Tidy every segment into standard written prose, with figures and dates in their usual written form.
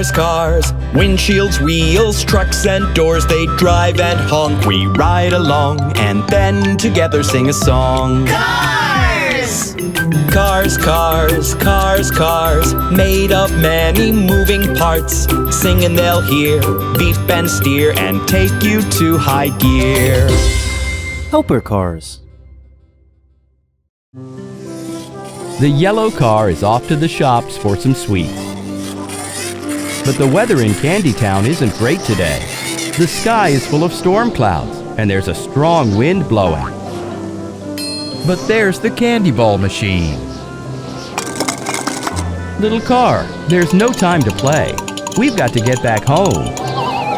Cars, cars, windshields, wheels, trucks and doors, they drive and honk. We ride along and then together sing a song. Cars! Cars, cars, cars, cars, made of many moving parts. Sing and they'll hear, beep and steer, and take you to high gear. Helper cars. The yellow car is off to the shops for some sweets. But the weather in Candy Town isn't great today. The sky is full of storm clouds, and there's a strong wind blowing. But there's the candy ball machine. Little car, there's no time to play. We've got to get back home.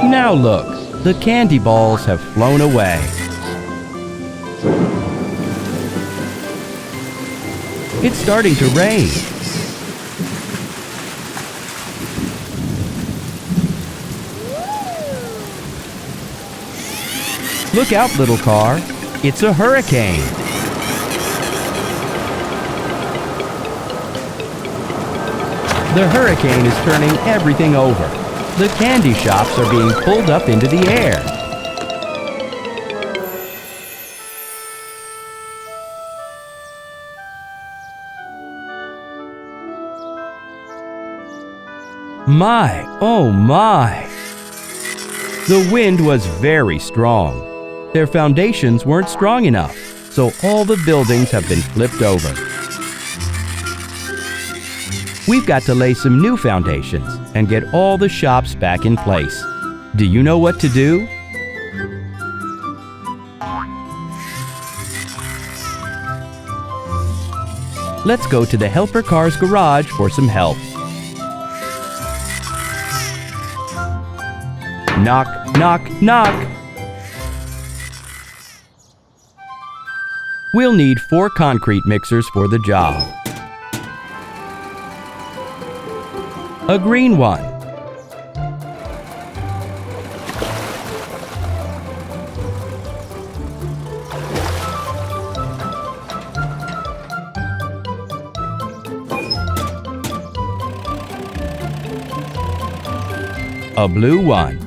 Now look, the candy balls have flown away. It's starting to rain. Look out, little car. It's a hurricane. The hurricane is turning everything over. The candy shops are being pulled up into the air. My, oh my! The wind was very strong. Their foundations weren't strong enough, so all the buildings have been flipped over. We've got to lay some new foundations and get all the shops back in place. Do you know what to do? Let's go to the Helper Cars garage for some help. Knock, knock, knock! We'll need 4 concrete mixers for the job. A green one. A blue one.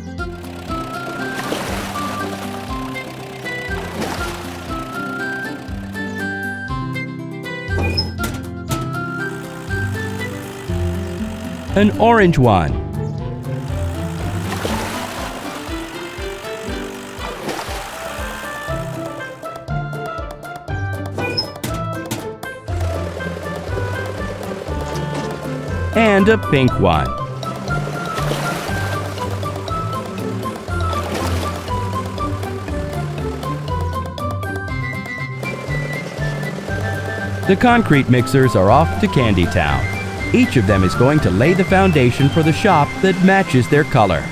An orange one. And a pink one. The concrete mixers are off to Candy Town. Each of them is going to lay the foundation for the shop that matches their color.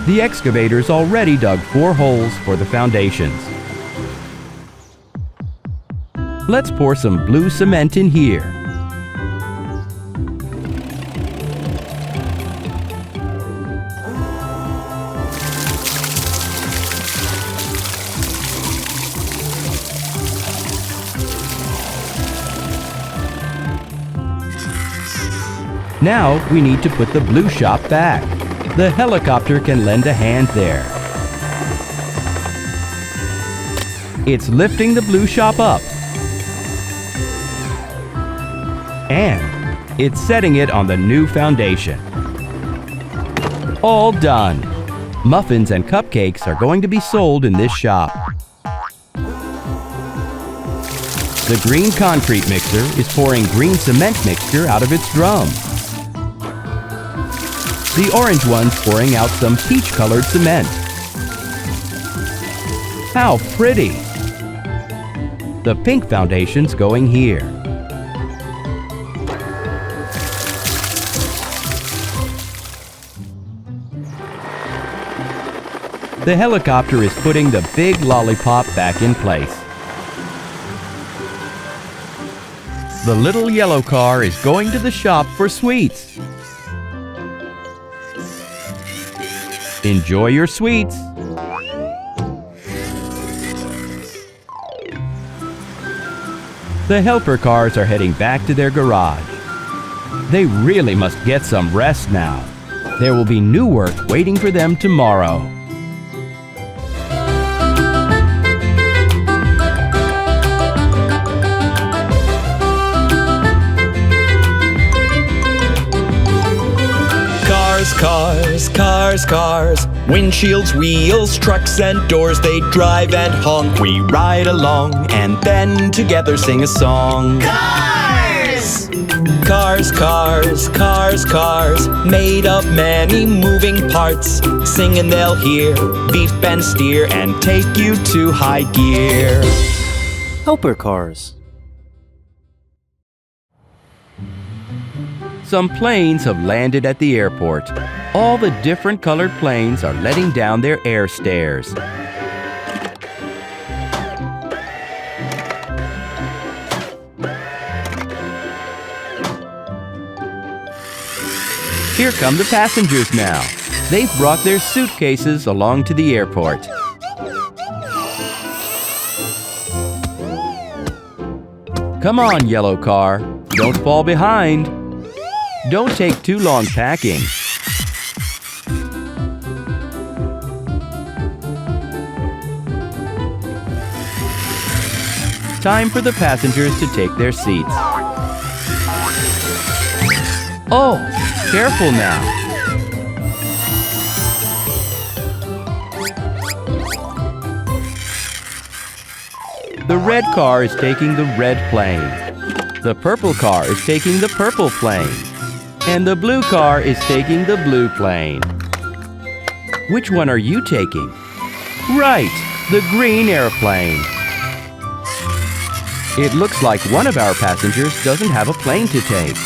The excavator's already dug 4 holes for the foundations. Let's pour some blue cement in here. Now we need to put the blue shop back. The helicopter can lend a hand there. It's lifting the blue shop up. And it's setting it on the new foundation. All done. Muffins and cupcakes are going to be sold in this shop. The green concrete mixer is pouring green cement mixture out of its drum. The orange one's pouring out some peach-colored cement. How pretty! The pink foundation's going here. The helicopter is putting the big lollipop back in place. The little yellow car is going to the shop for sweets. Enjoy your sweets! The helper cars are heading back to their garage. They really must get some rest now. There will be new work waiting for them tomorrow. Cars, cars, cars, windshields, wheels, trucks and doors, they drive and honk. We ride along and then together sing a song. Cars! Cars, cars, cars, cars, made of many moving parts. Sing and they'll hear, beep and steer, and take you to high gear. Helper cars. Some planes have landed at the airport. All the different colored planes are letting down their air stairs. Here come the passengers now. They've brought their suitcases along to the airport. Come on, yellow car. Don't fall behind. Don't take too long packing. Time for the passengers to take their seats. Oh, careful now. The red car is taking the red plane. The purple car is taking the purple plane. And the blue car is taking the blue plane. Which one are you taking? Right, the green airplane. It looks like one of our passengers doesn't have a plane to take.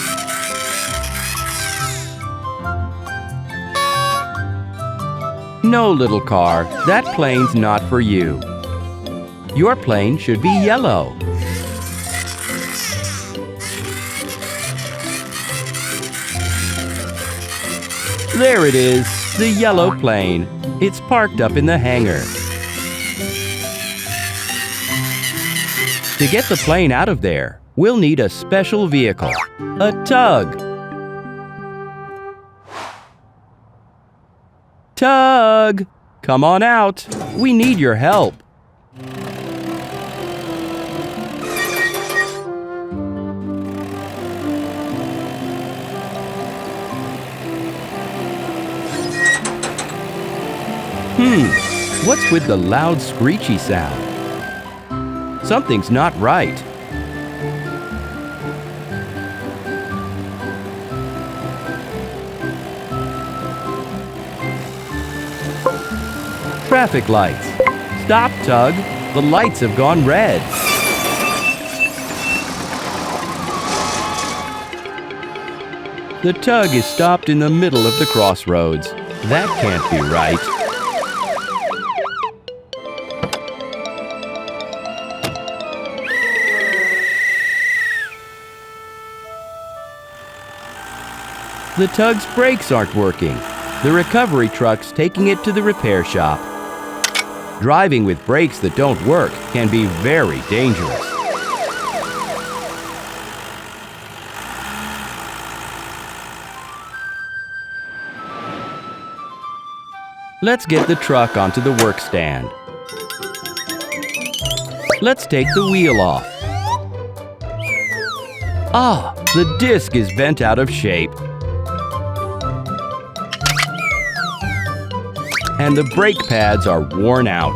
No, little car, that plane's not for you. Your plane should be yellow. There it is, the yellow plane. It's parked up in the hangar. To get the plane out of there, we'll need a special vehicle, a tug. Tug! Come on out. We need your help. What's with the loud screechy sound? Something's not right. Traffic lights. Stop, Tug. The lights have gone red. The tug is stopped in the middle of the crossroads. That can't be right. The tug's brakes aren't working. The recovery truck's taking it to the repair shop. Driving with brakes that don't work can be very dangerous. Let's get the truck onto the work stand. Let's take the wheel off. Ah, the disc is bent out of shape. And the brake pads are worn out.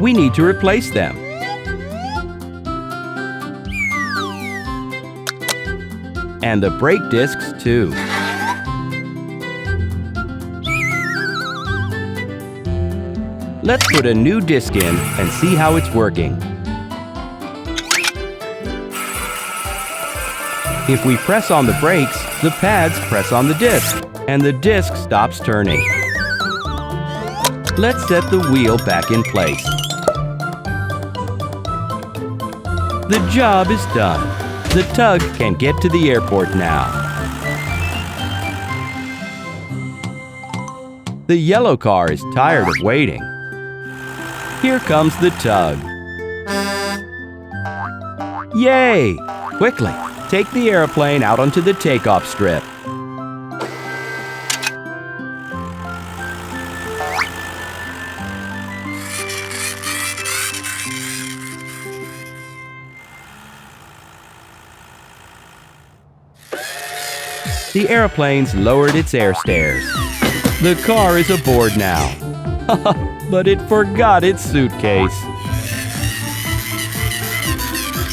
We need to replace them. And the brake discs too. Let's put a new disc in and see how it's working. If we press on the brakes, the pads press on the disc, and the disc stops turning. Let's set the wheel back in place. The job is done. The tug can get to the airport now. The yellow car is tired of waiting. Here comes the tug. Yay! Quickly, take the airplane out onto the takeoff strip. The airplane's lowered its air stairs. The car is aboard now. But it forgot its suitcase.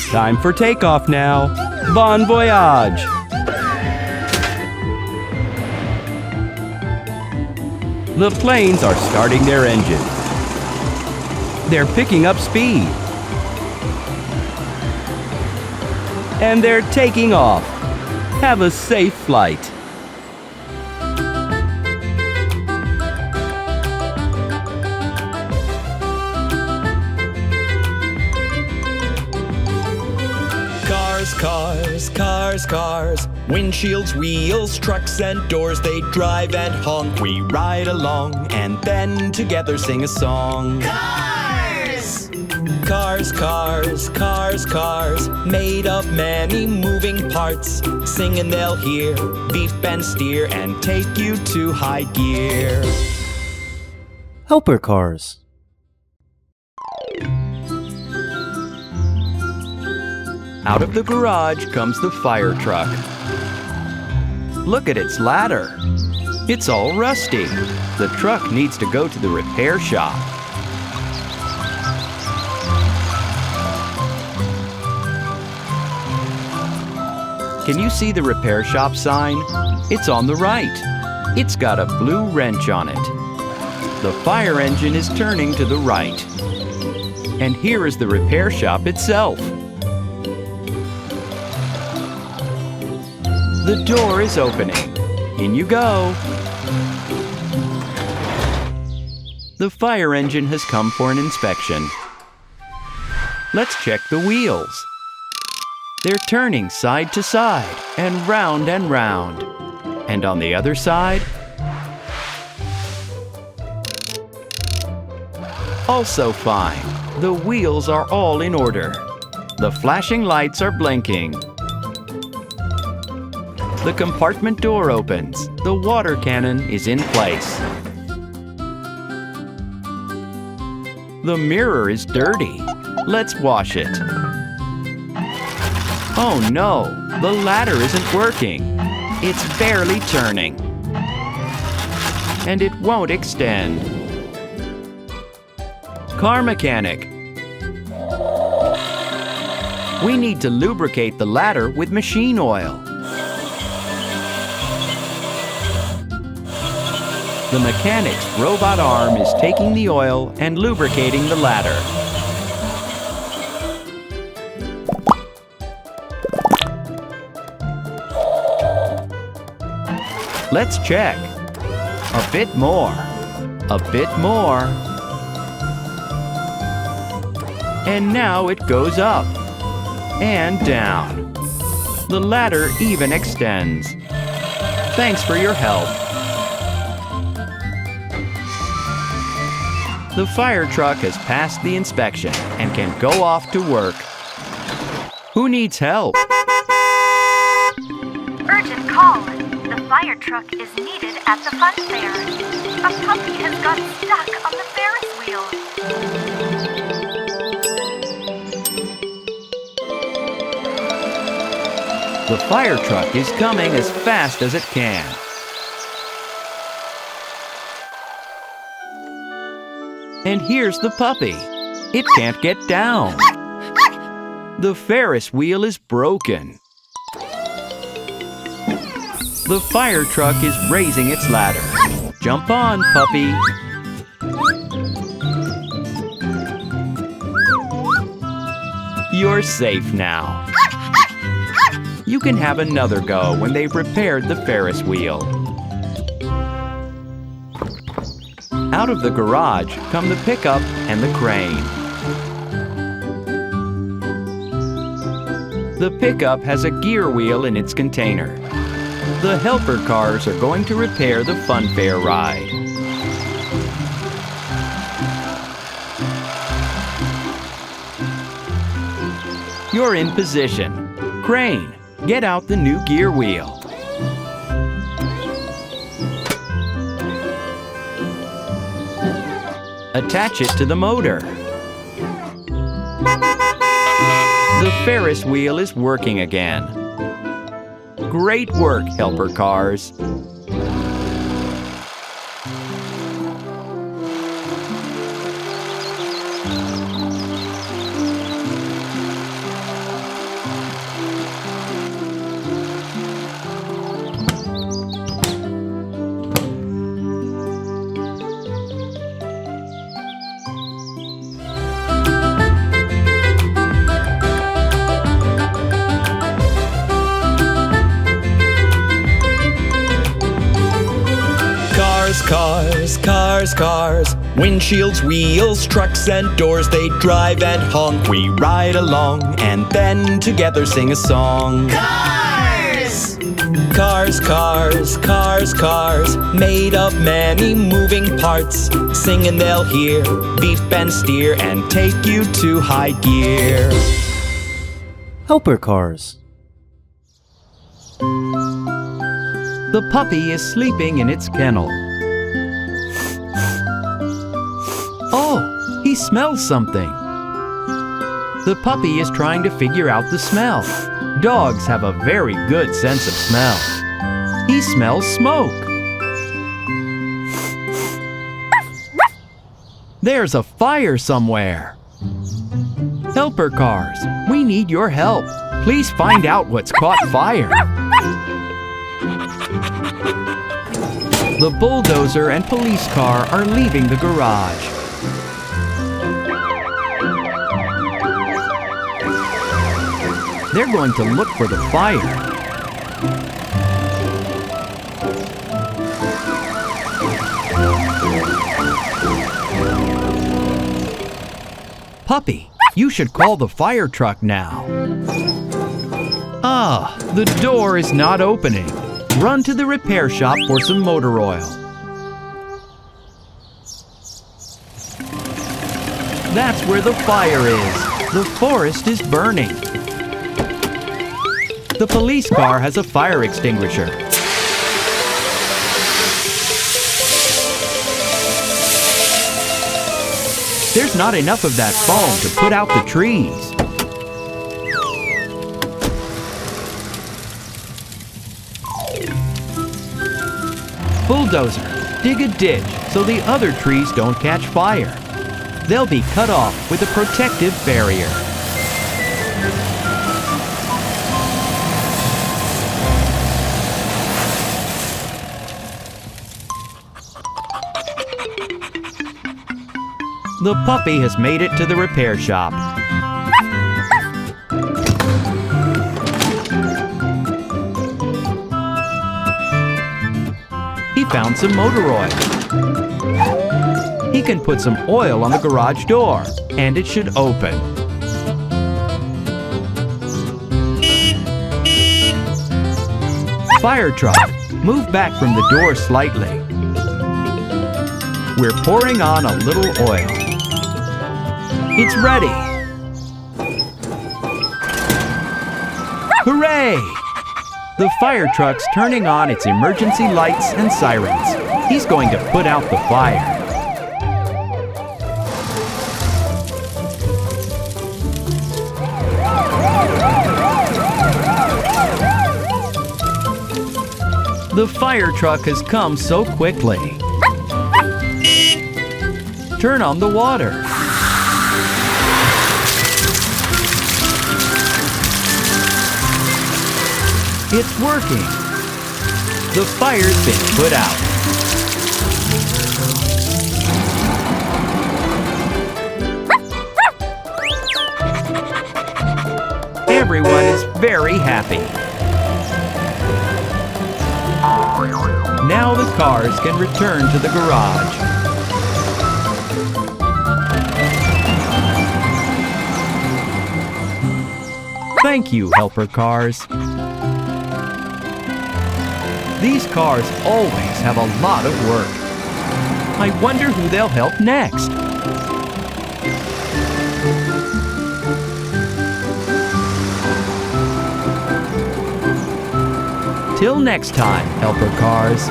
Time for takeoff now. Bon voyage! The planes are starting their engines. They're picking up speed. And they're taking off. Have a safe flight. Cars, cars, cars, cars. Windshields, wheels, trucks and doors. They drive and honk. We ride along and then together sing a song. Cars! Cars, cars, cars, cars. Made of many moving parts. Sing and they'll hear, beep and steer, and take you to high gear. Helper cars. Out of the garage comes the fire truck. Look at its ladder. It's all rusty. The truck needs to go to the repair shop. Can you see the repair shop sign? It's on the right. It's got a blue wrench on it. The fire engine is turning to the right. And here is the repair shop itself. The door is opening. In you go. The fire engine has come for an inspection. Let's check the wheels. They're turning side to side and round and round. And on the other side, also fine. The wheels are all in order. The flashing lights are blinking. The compartment door opens. The water cannon is in place. The mirror is dirty. Let's wash it. Oh no, the ladder isn't working. It's barely turning. And it won't extend. Car mechanic. We need to lubricate the ladder with machine oil. The mechanic's robot arm is taking the oil and lubricating the ladder. Let's check. A bit more. A bit more. And now it goes up. And down. The ladder even extends. Thanks for your help. The fire truck has passed the inspection and can go off to work. Who needs help? Urgent call. The fire truck is needed at the fun fair. A puppy has got stuck on the Ferris wheel. The fire truck is coming as fast as it can. And here's the puppy. It can't get down. The Ferris wheel is broken. The fire truck is raising its ladder. Jump on, puppy. You're safe now. You can have another go when they've repaired the Ferris wheel. Out of the garage come the pickup and the crane. The pickup has a gear wheel in its container. The helper cars are going to repair the fun fair ride. You're in position. Crane, get out the new gear wheel. Attach it to the motor. The Ferris wheel is working again. Great work, helper cars. Cars, cars, cars, windshields, wheels, trucks and doors, they drive and honk. We ride along and then together sing a song. Cars! Cars, cars, cars, cars, made of many moving parts. Sing and they'll hear, beep and steer, and take you to high gear. Helper cars. The puppy is sleeping in its kennel. Oh, he smells something. The puppy is trying to figure out the smell. Dogs have a very good sense of smell. He smells smoke. There's a fire somewhere. Helper cars, we need your help. Please find out what's caught fire. The bulldozer and police car are leaving the garage. They're going to look for the fire. Puppy, you should call the fire truck now. Ah, the door is not opening. Run to the repair shop for some motor oil. That's where the fire is. The forest is burning. The police car has a fire extinguisher. There's not enough of that foam to put out the trees. Bulldozer, dig a ditch so the other trees don't catch fire. They'll be cut off with a protective barrier. The puppy has made it to the repair shop. He found some motor oil. He can put some oil on the garage door, and it should open. Fire truck, move back from the door slightly. We're pouring on a little oil. It's ready! Hooray! The fire truck's turning on its emergency lights and sirens. He's going to put out the fire. The fire truck has come so quickly. Turn on the water. It's working. The fire's been put out. Everyone is very happy. Now the cars can return to the garage. Thank you, helper cars. These cars always have a lot of work. I wonder who they'll help next. Till next time, helper cars.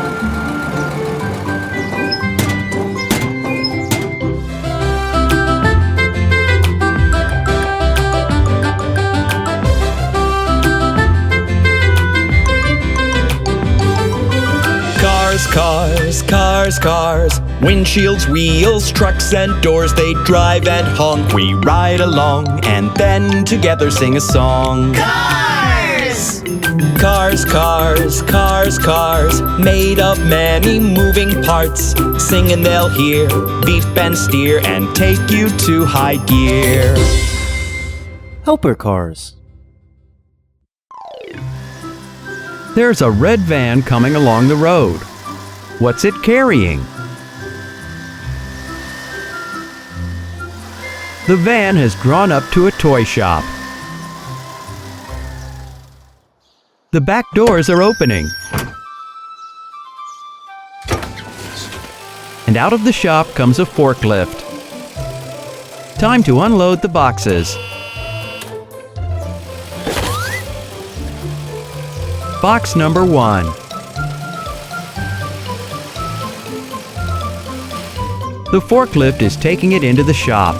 Cars, cars, cars. Windshields, wheels, trucks and doors. They drive and honk. We ride along and then together sing a song. Cars! Cars, cars, cars, cars. Made of many moving parts. Sing and they'll hear, beep and steer, and take you to high gear. Helper cars. There's a red van coming along the road. What's it carrying? The van has drawn up to a toy shop. The back doors are opening. And out of the shop comes a forklift. Time to unload the boxes. Box number 1. The forklift is taking it into the shop.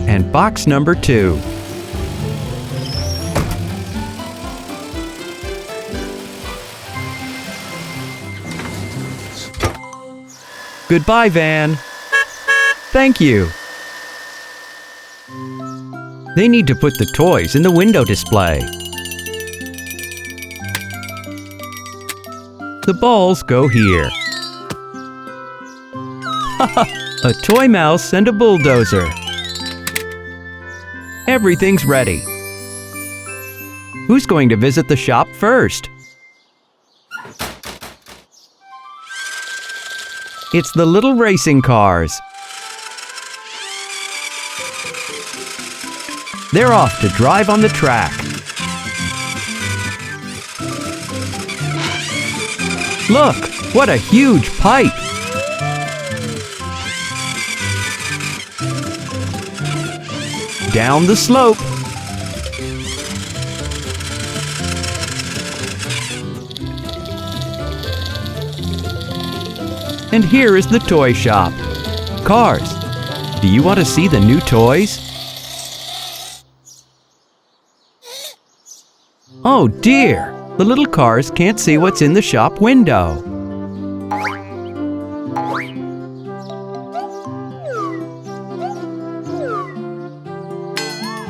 And box number 2. Goodbye, van. Thank you. They need to put the toys in the window display. The balls go here. A toy mouse and a bulldozer. Everything's ready. Who's going to visit the shop first? It's the little racing cars. They're off to drive on the track. Look, what a huge pipe! Down the slope. And here is the toy shop. Cars, do you want to see the new toys? Oh dear, the little cars can't see what's in the shop window.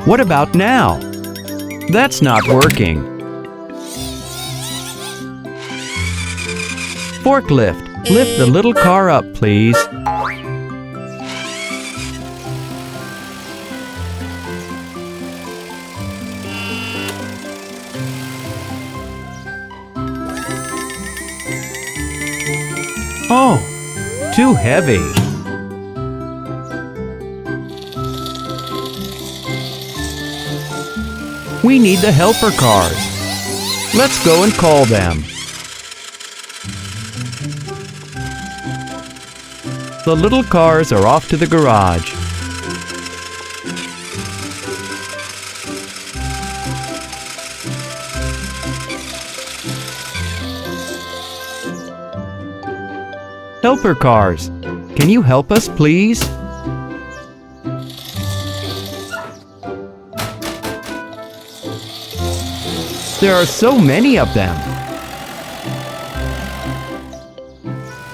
What about now? That's not working. Forklift, lift the little car up, please. Oh, too heavy. We need the helper cars. Let's go and call them. The little cars are off to the garage. Helper cars, can you help us, please? There are so many of them.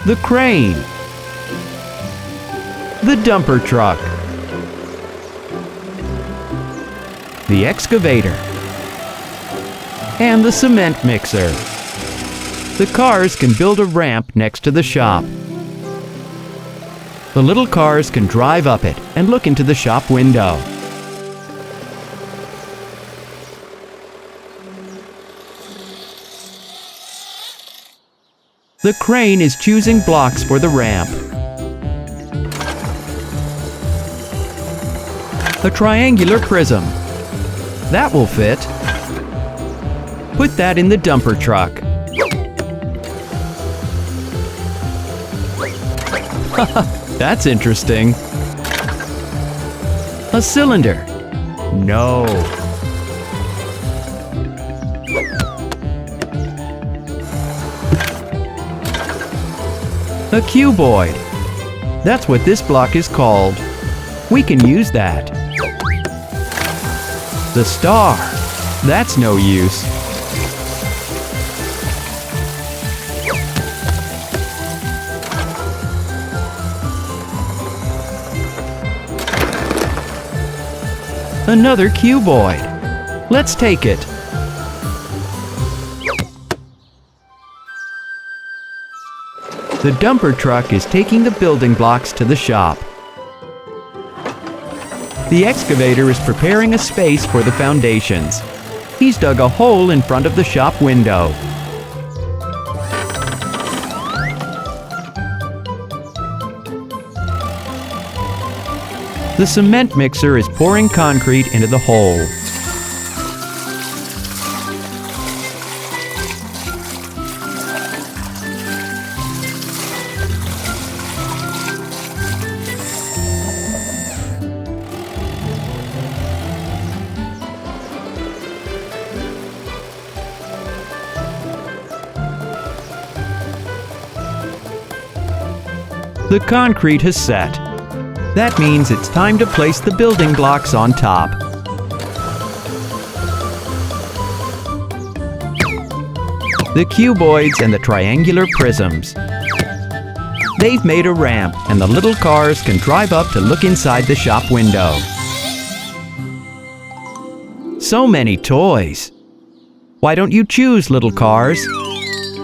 The crane. The dumper truck. The excavator. And the cement mixer. The cars can build a ramp next to the shop. The little cars can drive up it and look into the shop window. The crane is choosing blocks for the ramp. A triangular prism. That will fit. Put that in the dumper truck. That's interesting. A cylinder. No. A cuboid. That's what this block is called. We can use that. The star. That's no use. Another cuboid. Let's take it. The dumper truck is taking the building blocks to the shop. The excavator is preparing a space for the foundations. He's dug a hole in front of the shop window. The cement mixer is pouring concrete into the hole. The concrete has set. That means it's time to place the building blocks on top. The cuboids and the triangular prisms. They've made a ramp and the little cars can drive up to look inside the shop window. So many toys. Why don't you choose, little cars?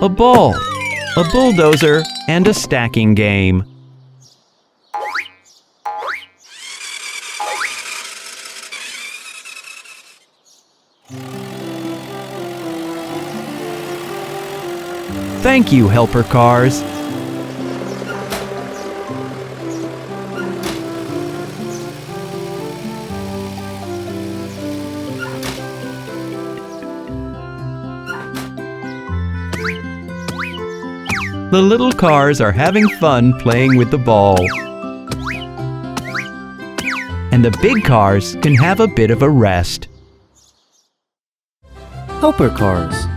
A ball, a bulldozer, and a stacking game. Thank you, helper cars. The little cars are having fun playing with the ball. And the big cars can have a bit of a rest. Helper cars.